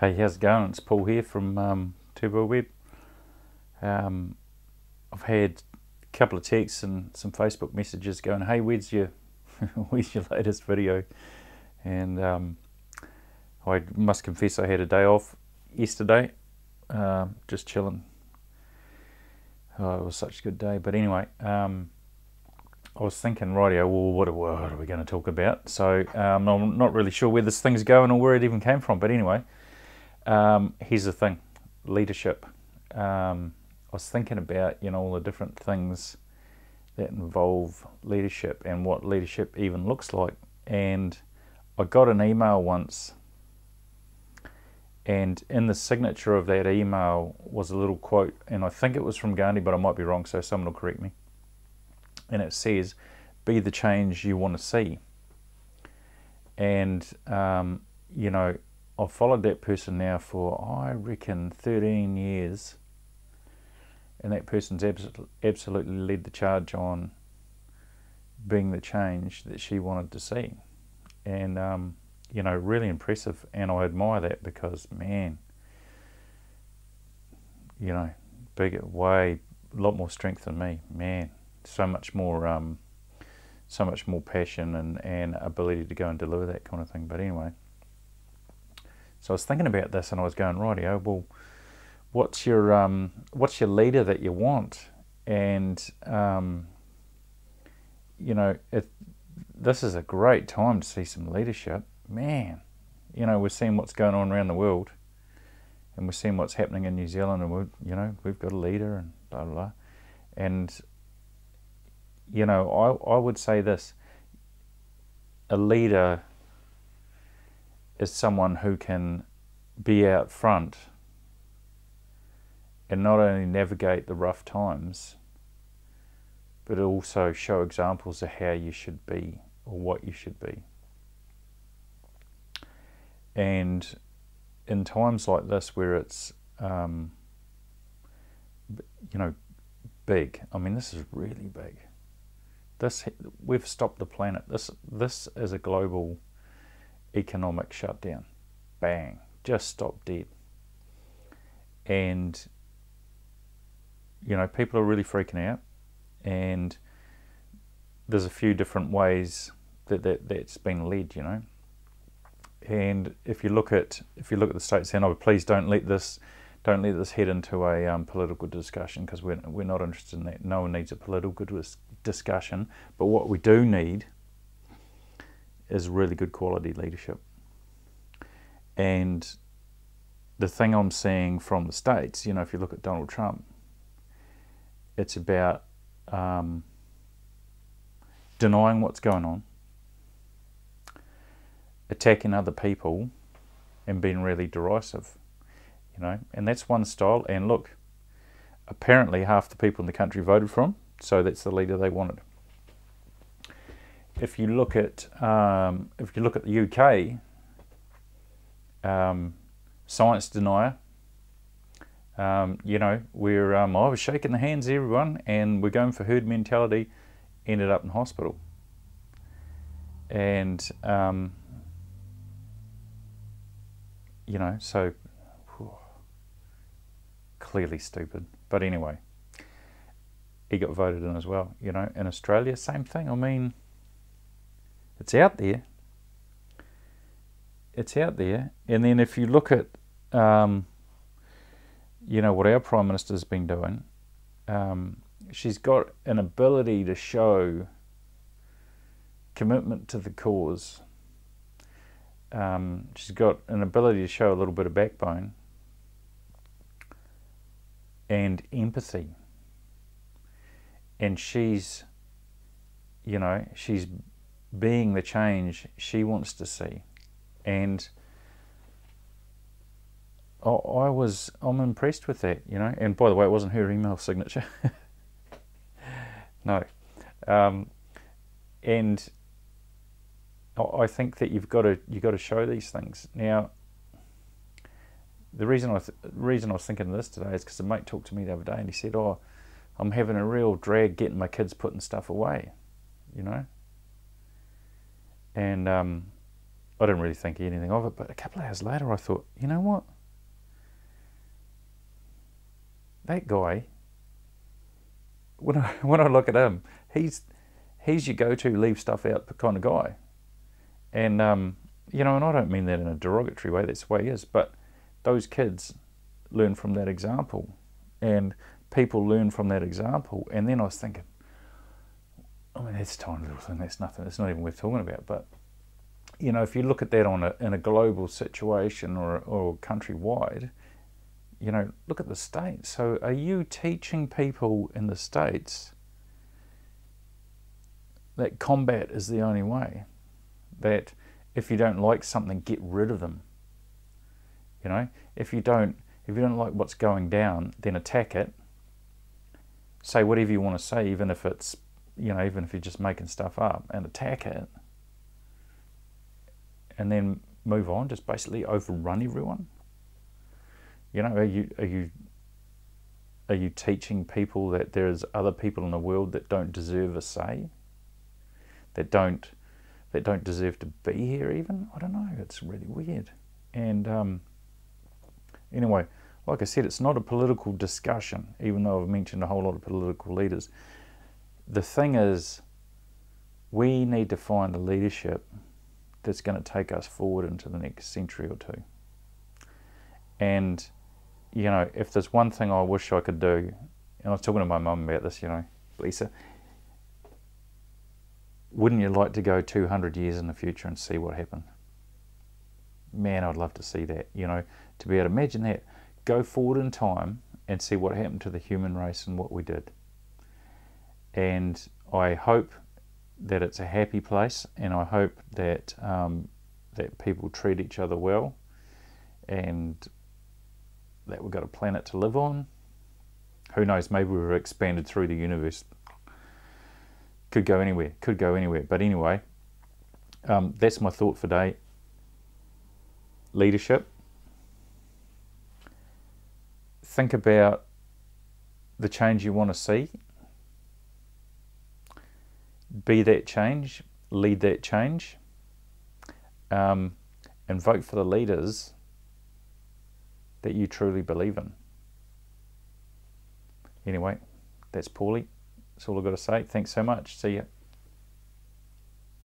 Hey, how's it going? It's Paul here from Turbo Web. I've had a couple of texts and some Facebook messages going, "Hey, where's your where's your latest video?" And I must confess I had a day off yesterday, just chilling. Oh, it was such a good day. But anyway, I was thinking, rightio, well, what are we going to talk about? So I'm not really sure where this thing's going or where it even came from. But anyway. Here's the thing, leadership. I was thinking about, all the different things that involve leadership and what leadership even looks like. And I got an email once, and in the signature of that email was a little quote, and I think it was from Gandhi, but I might be wrong, so someone will correct me. And it says, "Be the change you want to see." And, I've followed that person now for, I reckon, 13 years. And that person's absolutely led the charge on being the change that she wanted to see. And, really impressive. And I admire that because, man, bigger, way, a lot more strength than me. Man, so much more passion and ability to go and deliver that kind of thing. But anyway. So I was thinking about this, and I was going, rightio, well, what's your leader that you want? And this is a great time to see some leadership, man. We're seeing what's going on around the world, and we're seeing what's happening in New Zealand, and we've got a leader, and blah blah blah. And I would say this: a leader is someone who can be out front and not only navigate the rough times, but also show examples of how you should be or what you should be. And in times like this where it's, big, I mean, this is really big. We've stopped the planet. This is a global economic shutdown. Bang, just stop dead. And people are really freaking out, and there's a few different ways that's been led. And if you look at the states, and please don't let this head into a political discussion, because we're not interested in that. No one needs a political discussion, but what we do need is really good quality leadership. And the thing I'm seeing from the States, if you look at Donald Trump, it's about denying what's going on, attacking other people, and being really derisive, and that's one style. And look, apparently half the people in the country voted for him, so that's the leader they wanted. If you look at the UK, science denier. We're I was shaking the hands of everyone, and we're going for herd mentality. Ended up in hospital, and so clearly stupid. But anyway, he got voted in as well. In Australia, same thing. I mean, it's out there. It's out there. And then if you look at, what our Prime Minister's been doing, she's got an ability to show commitment to the cause. She's got an ability to show a little bit of backbone and empathy. And she's being the change she wants to see. And I'm impressed with that, And by the way, it wasn't her email signature. No. And I think that you've got to show these things. Now, the reason I was thinking of this today is because a mate talked to me the other day, and he said, "Oh, I'm having a real drag getting my kids putting stuff away," And I didn't really think anything of it, but a couple of hours later I thought, you know what? That guy, when I look at him, he's your go-to leave stuff out kind of guy. And, you know, and I don't mean that in a derogatory way, that's the way he is, but those kids learn from that example, and people learn from that example. And then I was thinking, I mean, that's a tiny little thing, that's nothing, it's not even worth talking about. But, you know, if you look at that in a global situation or countrywide, you know, look at the States. So are you teaching people in the States that combat is the only way? That if you don't like something, get rid of them. You know, if you don't like what's going down, then attack it. Say whatever you want to say, even if it's, you know, even if you're just making stuff up, and attack it. And then move on, just basically overrun everyone. You know, are you teaching people that there's other people in the world that don't deserve a say? That don't deserve to be here even? I don't know, it's really weird. And anyway, like I said, it's not a political discussion, even though I've mentioned a whole lot of political leaders. The thing is, we need to find a leadership that's going to take us forward into the next century or two. And, you know, if there's one thing I wish I could do, and I was talking to my mum about this, you know, Lisa, wouldn't you like to go 200 years in the future and see what happened? Man, I'd love to see that, you know, to be able to imagine that. Go forward in time and see what happened to the human race and what we did. And I hope that it's a happy place, and I hope that that people treat each other well, and that we've got a planet to live on. Who knows, maybe we're expanded through the universe. Could go anywhere, But anyway, that's my thought for today. Leadership. Think about the change you want to see. Be that change, lead that change, and vote for the leaders that you truly believe in. Anyway, that's Paulie. That's all I've got to say. Thanks so much. See ya.